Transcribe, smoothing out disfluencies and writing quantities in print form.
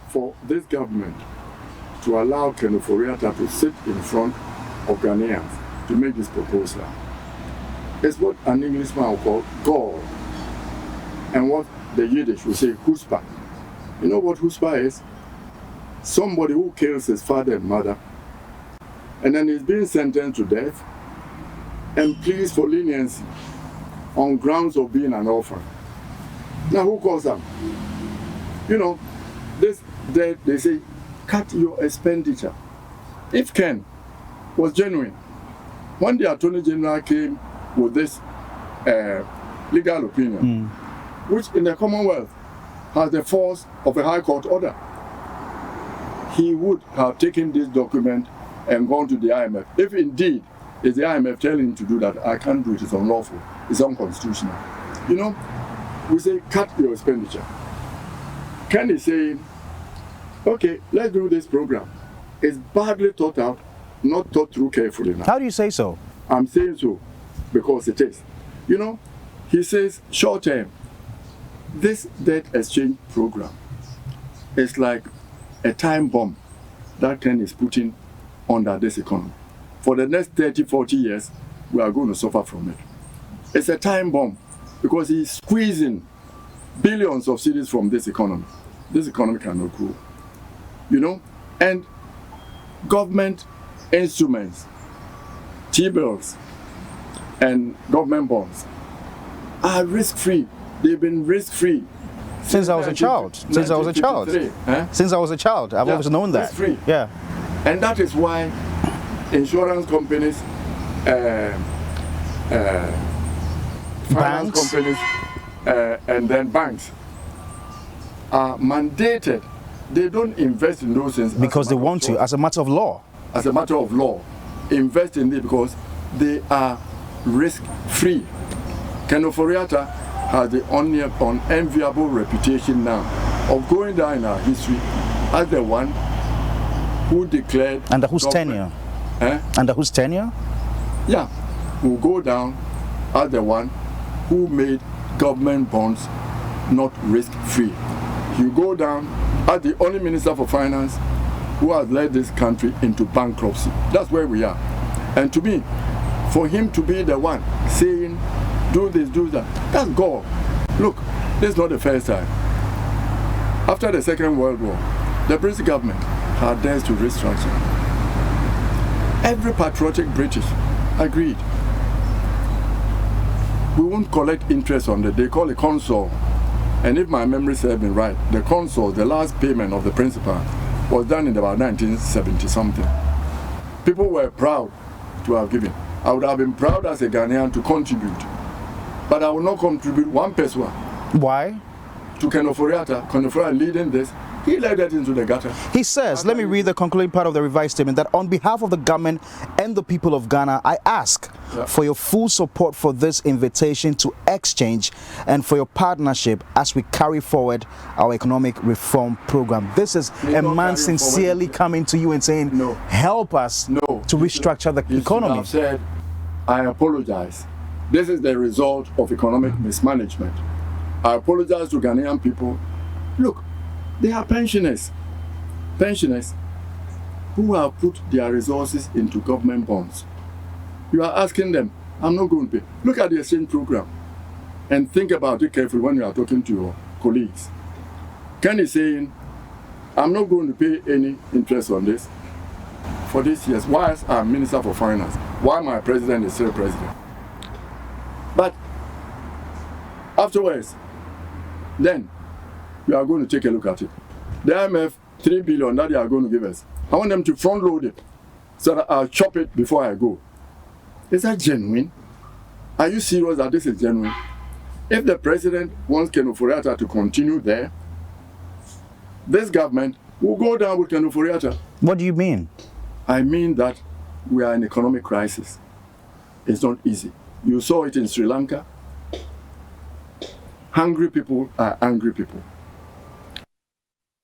for this government to allow Ken Ofori-Atta to sit in front of Ghanaians to make this proposal is what an Englishman will call gall, and what the Yiddish will say chutzpah. You know what chutzpah is? Somebody who kills his father and mother, and then he's being sentenced to death and pleads for leniency on grounds of being an orphan. Now who calls them? You know, they say, cut your expenditure. If Ken was genuine, when the Attorney General came with this legal opinion, which in the Commonwealth has the force of a High Court order, he would have taken this document and gone to the IMF. If indeed it's the IMF telling him to do that, I can't do it, it's unlawful, it's unconstitutional. You know, we say cut your expenditure. Ken is saying, okay, let's do this program. It's badly thought out, not thought through carefully enough. How do you say so? I'm saying so because it is. You know, he says short term, this debt exchange program is like a time bomb that Ken is putting under this economy. For the next 30, 40 years, we are going to suffer from it. It's a time bomb because he's squeezing billions of cedis from this economy. This economy cannot grow. You know, and government instruments, T-bills and government bonds are risk-free. They've been risk-free since I was a child. Since I was a child. Since I was a child, I've always known that. Risk-free. Yeah. And that is why insurance companies, finance companies, and then banks are mandated. They don't invest in those things because they want to, as a matter of law. As a matter of law, invest in it because they are risk-free. Ken Ofori-Atta has the unenviable reputation now of going down in our history as the one who declared... Under whose tenure? Under whose tenure? Yeah, who go down as the one who made government bonds not risk-free. You go down as the only Minister for Finance who has led this country into bankruptcy. That's where we are. And to me, for him to be the one saying, do this, do that, that's God. Look, this is not the first time. After the Second World War, the British government had dared to restructure. Every patriotic British agreed. We won't collect interest on it. They call it consul. And if my memory serves me right, the consul, the last payment of the principal, was done in about 1970 something. People were proud to have given. I would have been proud as a Ghanaian to contribute, but I will not contribute 1 peso. Why? To Ken Ofori-Atta. Ken Ofori-Atta leading this, he led that into the gutter. He says, let me read the concluding part of the revised statement, that on behalf of the government and the people of Ghana, I ask for your full support for this invitation to exchange and for your partnership as we carry forward our economic reform program. This is a man sincerely coming to you and saying, help us to restructure the economy. I've said, I apologize. This is the result of economic mismanagement. I apologize to Ghanaian people. Look, they are pensioners who have put their resources into government bonds. You are asking them, I'm not going to pay. Look at the exchange program and think about it carefully when you are talking to your colleagues. Ken is saying, I'm not going to pay any interest on this for this year. Why I'm Minister for Finance? Why my president is still president? But afterwards, then we are going to take a look at it. The IMF, 3 billion that they are going to give us, I want them to front load it so that I'll chop it before I go. Is that genuine? Are you serious that this is genuine? If the president wants Ken Ofori-Atta to continue there, this government will go down with Ken Ofori-Atta. What do you mean? I mean that we are in economic crisis. It's not easy. You saw it in Sri Lanka. Hungry people are angry people.